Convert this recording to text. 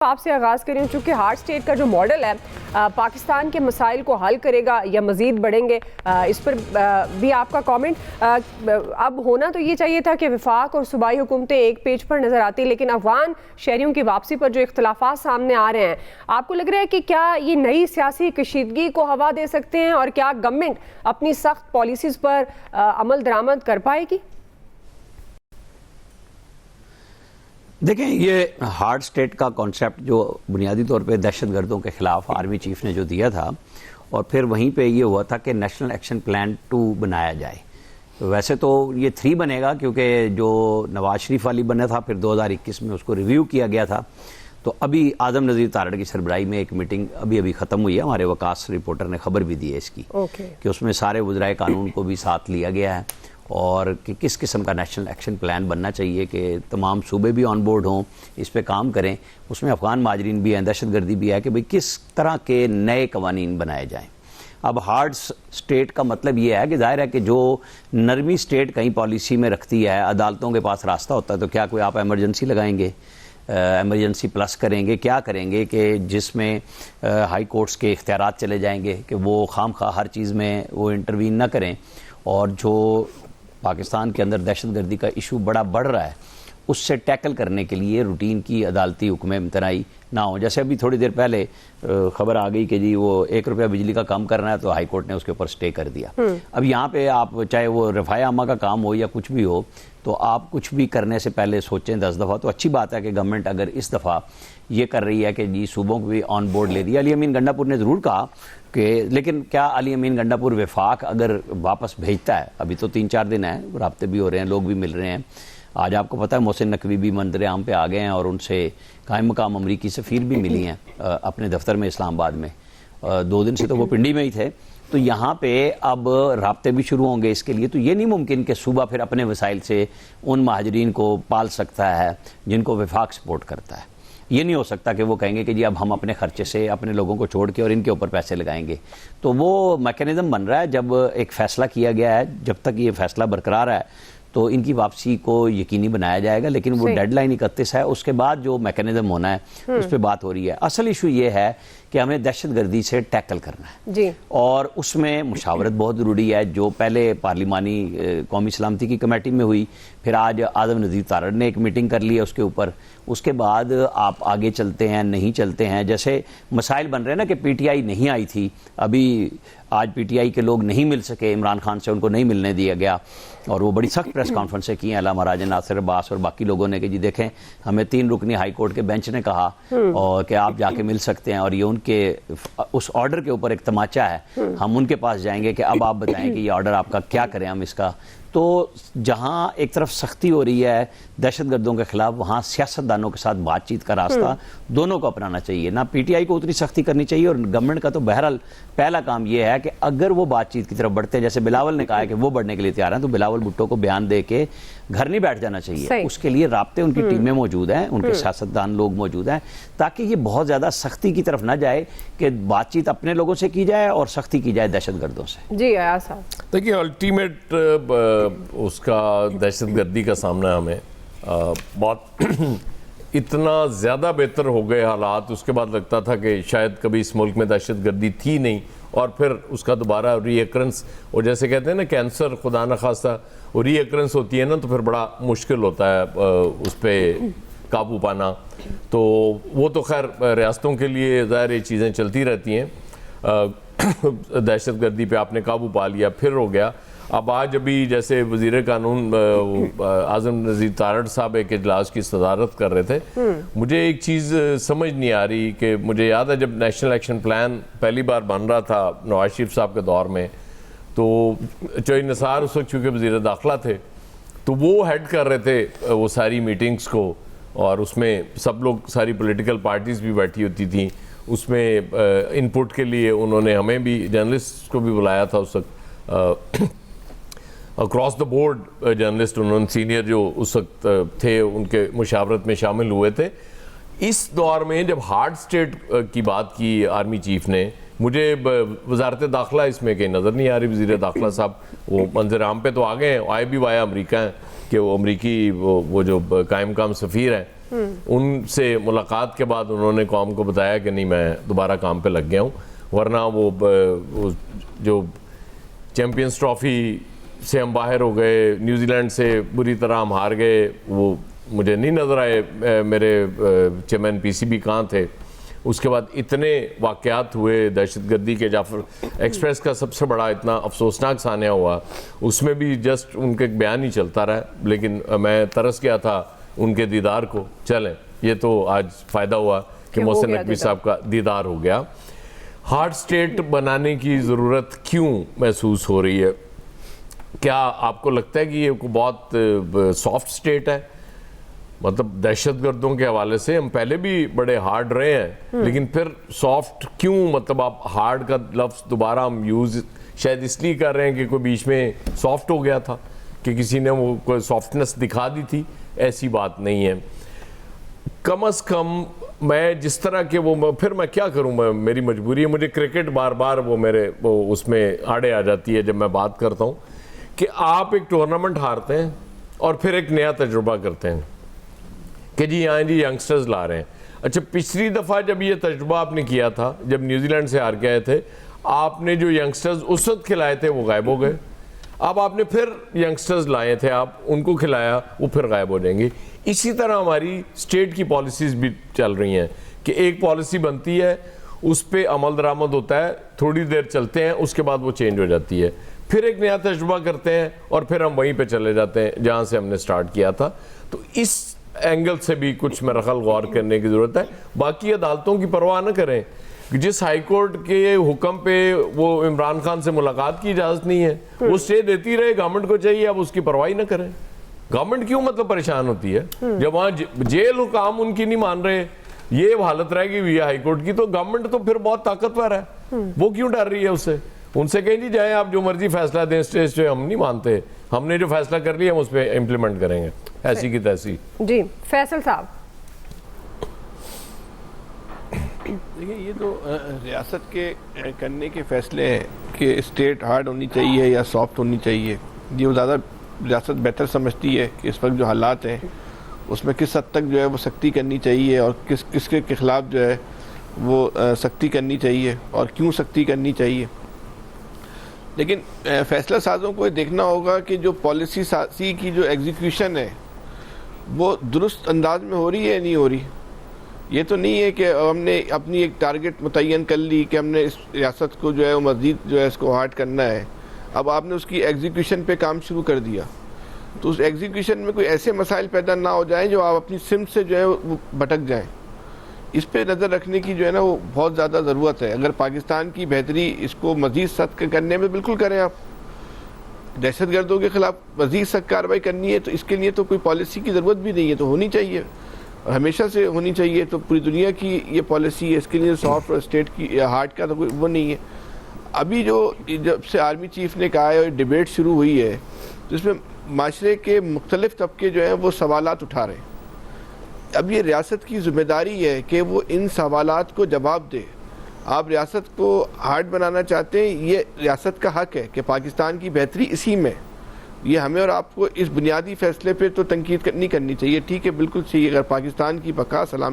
आपसे आगाज़ करें, चूँकि हार्ड स्टेट का जो मॉडल है पाकिस्तान के मसाइल को हल करेगा या मज़ीद बढ़ेंगे, इस पर भी आपका कमेंट। अब होना तो ये चाहिए था कि वफाक और सूबाई हुकूमतें एक पेज पर नज़र आती, लेकिन अफगान शहरियों की वापसी पर जो इख्तलाफात सामने आ रहे हैं, आपको लग रहा है कि क्या ये नई सियासी कशीदगी को हवा दे सकते हैं और क्या गवर्नमेंट अपनी सख्त पॉलिसीज़ पर अमल दरामद कर पाएगी? देखें, ये हार्ड स्टेट का कॉन्सेप्ट जो बुनियादी तौर पे दहशतगर्दों के खिलाफ आर्मी चीफ ने जो दिया था, और फिर वहीं पे ये हुआ था कि नेशनल एक्शन प्लान 2 बनाया जाए। वैसे तो ये 3 बनेगा, क्योंकि जो नवाज शरीफ वाली बना था फिर 2021 में उसको रिव्यू किया गया था। तो अभी आदम नज़ीर तारड़ की सरबराही में एक मीटिंग अभी ख़त्म हुई है, हमारे वकास रिपोर्टर ने खबर भी दी है इसकी, कि उसमें सारे वज़राए कानून को भी साथ लिया गया है और कि किस किस्म का नेशनल एक्शन प्लान बनना चाहिए कि तमाम सूबे भी ऑन बोर्ड हों, इस पे काम करें। उसमें अफ़गान माजरीन भी हैं, दहशतगर्दी भी है, कि भाई किस तरह के नए कवानीन बनाए जाएं। अब हार्ड स्टेट का मतलब ये है कि जाहिर है कि जो नरमी स्टेट कहीं पॉलिसी में रखती है, अदालतों के पास रास्ता होता है, तो क्या कोई आप एमरजेंसी लगाएंगे, एमरजेंसी प्लस करेंगे, क्या करेंगे कि जिसमें हाई कोर्ट्स के इख्तियारात चले जाएंगे कि वो खामखा हर चीज़ में वो इंटरवीन ना करें। और जो पाकिस्तान के अंदर दहशतगर्दी का इशू बड़ा बढ़ रहा है, उससे टैकल करने के लिए रूटीन की अदालती हुक्म इम्तनाई ना हो। जैसे अभी थोड़ी देर पहले खबर आ गई कि जी वो 1 रुपया बिजली का कम करना है, तो हाई कोर्ट ने उसके ऊपर स्टे कर दिया। अब यहाँ पे आप चाहे वो रफ़ाए आमा का काम हो या कुछ भी हो, तो आप कुछ भी करने से पहले सोचें 10 दफ़ा। तो अच्छी बात है कि गवर्नमेंट अगर इस दफ़ा ये कर रही है कि जी सूबों को भी ऑन बोर्ड ले लिया। अली अमीन गंडापुर ने ज़रूर कहा कि लेकिन क्या अली अमीन गंडापुर वफाक अगर वापस भेजता है, अभी तो 3-4 दिन है, राब्ते भी हो रहे हैं, लोग भी मिल रहे हैं। आज आपको पता है मोहसिन नकवी भी मंदिर आम पे आ गए हैं और उनसे कायम मकाम अमरीकी सफ़ीर भी मिली हैं अपने दफ्तर में इस्लामाबाद में। 2 दिन से तो वो पिंडी में ही थे। तो यहाँ पे अब राब्ते भी शुरू होंगे इसके लिए। तो ये नहीं मुमकिन कि सूबा फिर अपने वसाइल से उन महाजरीन को पाल सकता है जिनको वफाक सपोर्ट करता है। ये नहीं हो सकता कि वो कहेंगे कि जी अब हम अपने खर्चे से अपने लोगों को छोड़ के और इनके ऊपर पैसे लगाएंगे। तो वो मैकेनिज़्म बन रहा है। जब एक फ़ैसला किया गया है, जब तक ये फ़ैसला बरकरार है तो इनकी वापसी को यकीनी बनाया जाएगा, लेकिन वो डेडलाइन 31 है। उसके बाद जो मैकेनिज़्म होना है उस पर बात हो रही है। असल इशू ये है कि हमें दहशतगर्दी से टैकल करना है जी। और उसमें मुशावरत बहुत ज़रूरी है, जो पहले पार्लिमानी कौमी सलामती की कमेटी में हुई, फिर आज आदम नज़ीर तारड़ ने एक मीटिंग कर ली है उसके ऊपर। उसके बाद आप आगे चलते हैं नहीं चलते हैं। जैसे मसाइल बन रहे हैं ना कि PTI नहीं आई थी, अभी आज PTI के लोग नहीं मिल सके, इमरान खान से उनको नहीं मिलने दिया गया और वो बड़ी सख्त प्रेस कॉन्फ्रेंसें की हैं अला महाराजा नासिर अब्बास और बाकी लोगों ने कि जी देखें हमें 3 रुकनी हाई कोर्ट के बेंच ने कहा और कि आप जाके मिल सकते हैं, और ये उनके उस ऑर्डर के ऊपर एक तमाचा है। हम उनके पास जाएंगे कि अब आप बताएं कि ये ऑर्डर आपका क्या करें हम इसका। तो जहाँ एक तरफ सख्ती हो रही है दहशतगर्दों के खिलाफ, वहाँ सियासतदानों के साथ बातचीत का रास्ता दोनों को अपनाना चाहिए। ना PTI को उतनी सख्ती करनी चाहिए, और गवर्नमेंट का तो बहरहाल पहला काम यह है कि अगर वो बातचीत की तरफ बढ़ते हैं, जैसे बिलावल ने कहा है कि वो बढ़ने के लिए तैयार हैं, तो बिलावल भुट्टो को बयान दे के घर नहीं बैठ जाना चाहिए। उसके लिए राब्ते उनकी टीमें मौजूद हैं, उनके सियासतदान लोग मौजूद हैं, ताकि ये बहुत ज़्यादा सख्ती की तरफ ना जाए कि बातचीत अपने लोगों से की जाए और सख्ती की जाए दहशतगर्दों से। जी आया साहब, देखिए अल्टीमेट उसका दहशतगर्दी का सामना हमें बहुत इतना ज़्यादा बेहतर हो गए हालात, उसके बाद लगता था कि शायद कभी इस मुल्क में दहशतगर्दी थी नहीं, और फिर उसका दोबारा रीअक्रंस, और जैसे कहते हैं ना कैंसर खुदा न खास्ता वो रीअक्रंस होती है ना, तो फिर बड़ा मुश्किल होता है उस पर काबू पाना। तो वो तो खैर रियासतों के लिए ज़ाहिर ये चीज़ें चलती रहती हैं। दहशतगर्दी पे आपने काबू पा लिया, फिर हो गया। अब आज अभी जैसे वज़ीर कानून आज़म नज़ीर तारड़ साहब एक इजलास की सदारत कर रहे थे, मुझे एक चीज़ समझ नहीं आ रही कि मुझे याद है जब नेशनल एक्शन प्लान पहली बार बन रहा था नवाज शरीफ साहब के दौर में, तो चौधरी निसार उस वक्त चूँकि वज़ीर दाखिला थे, तो वो हेड कर रहे थे वो सारी मीटिंग्स को, और उसमें सब लोग, सारी पॉलिटिकल पार्टीज़ भी बैठी होती थी। उसमें इनपुट के लिए उन्होंने हमें भी, जर्नलिस्ट को भी बुलाया था उस वक्त, अक्रॉस द बोर्ड जर्नलिस्ट उन्होंने सीनियर जो उस वक्त थे उनके मुशावरत में शामिल हुए थे। इस दौर में जब हार्ड स्टेट की बात की आर्मी चीफ ने, मुझे वजारत दाखिला इसमें कहीं नज़र नहीं आ रही। वज़ीर दाखिला साहब वो मंजर आम पे तो आ गए हैं, आए भी वाया अमरीका हैं कि वो अमरीकी वो जो कायम काम सफ़ीर हैं, उनसे मुलाकात के बाद उन्होंने कौम को बताया कि नहीं, मैं दोबारा काम पे लग गया हूँ, वरना वो जो चैम्पियंस ट्रॉफी से हम बाहर हो गए, न्यूजीलैंड से बुरी तरह हम हार गए, वो मुझे नहीं नज़र आए। मेरे चेयरमैन पीसीबी कहाँ थे? उसके बाद इतने वाक़यात हुए दहशतगर्दी के, जाफर एक्सप्रेस का सबसे बड़ा इतना अफसोसनाक सानिया हुआ, उसमें भी जस्ट उनके बयान ही चलता रहा। लेकिन मैं तरस गया था उनके दीदार को। चलें, ये तो आज फ़ायदा हुआ कि मोहसिन नकवी साहब का दीदार हो गया। हार्ड स्टेट बनाने की ज़रूरत क्यों महसूस हो रही है? क्या आपको लगता है कि ये बहुत सॉफ्ट स्टेट है? मतलब दहशतगर्दों के हवाले से हम पहले भी बड़े हार्ड रहे हैं, लेकिन फिर सॉफ्ट क्यों? मतलब आप हार्ड का लफ्ज़ दोबारा हम यूज़ शायद इसलिए कर रहे हैं कि कोई बीच में सॉफ्ट हो गया था, कि किसी ने वो कोई सॉफ्टनेस दिखा दी थी। ऐसी बात नहीं है। कम अज़ कम मैं जिस तरह के वो, फिर मैं क्या करूं, मेरी मजबूरी है। मुझे क्रिकेट बार बार वो उसमें आड़े आ जाती है जब मैं बात करता हूं कि आप एक टूर्नामेंट हारते हैं और फिर एक नया तजुर्बा करते हैं कि जी यहाँ जी यंगस्टर्स ला रहे हैं। अच्छा, पिछली दफ़ा जब ये तजुर्बा आपने किया था, जब न्यूजीलैंड से हार के आए थे, आपने जो यंगस्टर्स उस वक्त खिलाए थे वो गायब हो गए। अब आपने फिर यंगस्टर्स लाए थे, आप उनको खिलाया, वो फिर गायब हो जाएंगे। इसी तरह हमारी स्टेट की पॉलिसीज़ भी चल रही हैं कि एक पॉलिसी बनती है, उस पर अमल दरामद होता है, थोड़ी देर चलते हैं, उसके बाद वो चेंज हो जाती है, फिर एक नया तजुर्बा करते हैं और फिर हम वहीं पे चले जाते हैं जहाँ से हमने स्टार्ट किया था। तो इस एंगल से भी कुछ मेरा ख्याल गौर करने की ज़रूरत है। बाकी अदालतों की परवाह न करें। जिस हाई कोर्ट के हुक्म पे वो इमरान खान से मुलाकात की इजाज़त नहीं है, वो स्टे देती रहे, गवर्नमेंट को चाहिए अब उसकी परवाही न करें। गवर्नमेंट क्यों मतलब परेशान होती है जब वहाँ जेल हुकाम उनकी नहीं मान रहे, ये हालत रहेगी हुई है हाई कोर्ट की, तो गवर्नमेंट तो फिर बहुत ताकतवर है, वो क्यों डर रही है उससे? उनसे कहीं जी जाए आप जो मर्जी फैसला दें, स्टेज पे हम नहीं मानते, हमने जो फैसला कर लिया हम उस पर इम्प्लीमेंट करेंगे, ऐसी की तैसी। जी फैसल साहब, देखिए ये तो रियासत के करने के फैसले हैं कि स्टेट हार्ड होनी चाहिए या सॉफ्ट होनी चाहिए। ये वो ज़्यादा रियासत बेहतर समझती है कि इस वक्त जो हालात हैं उसमें किस हद तक जो है वो सख्ती करनी चाहिए और किसके खिलाफ जो है वो सख्ती करनी चाहिए और क्यों सख्ती करनी चाहिए। लेकिन फैसला साजों को ये देखना होगा कि जो पॉलिसी साजी की जो एग्जीक्यूशन है वो दुरुस्त अंदाज में हो रही है या नहीं हो रही। ये तो नहीं है कि हमने अपनी एक टारगेट मुतय्यन कर ली कि हमने इस रियासत को जो है वो मज़ीद जो है इसको हार्ड करना है, अब आपने उसकी एग्जीक्यूशन पे काम शुरू कर दिया, तो उस एग्जीक्यूशन में कोई ऐसे मसाइल पैदा ना हो जाएं जो आप अपनी सिम से जो है वो भटक जाएं। इस पे नज़र रखने की जो है ना वो बहुत ज़्यादा ज़रूरत है। अगर पाकिस्तान की बेहतरी इसको मज़ीद सख्त करने में बिल्कुल करें, आप दहशतगर्दों के ख़िलाफ़ मज़ीद सख्त कार्रवाई करनी है तो इसके लिए तो कोई पॉलिसी की ज़रूरत भी नहीं है, तो होनी चाहिए, हमेशा से होनी चाहिए। तो पूरी दुनिया की ये पॉलिसी है, इसके लिए सॉफ्ट और स्टेट की हार्ड का तो कोई वो नहीं है। अभी जब से आर्मी चीफ ने कहा है और डिबेट शुरू हुई है तो इसमें माशरे के मुख्तलिफ तबके जो हैं वो सवालात उठा रहे हैं। अब ये रियासत की ज़िम्मेदारी है कि वो इन सवालात को जवाब दे। आप रियासत को हार्ड बनाना चाहते हैं, ये रियासत का हक है कि पाकिस्तान की बेहतरी इसी में, ये हमें और आपको इस बुनियादी फैसले पे तो तनकीद नहीं करनी चाहिए। ठीक है, बिल्कुल चाहिए, अगर पाकिस्तान की बका सलामती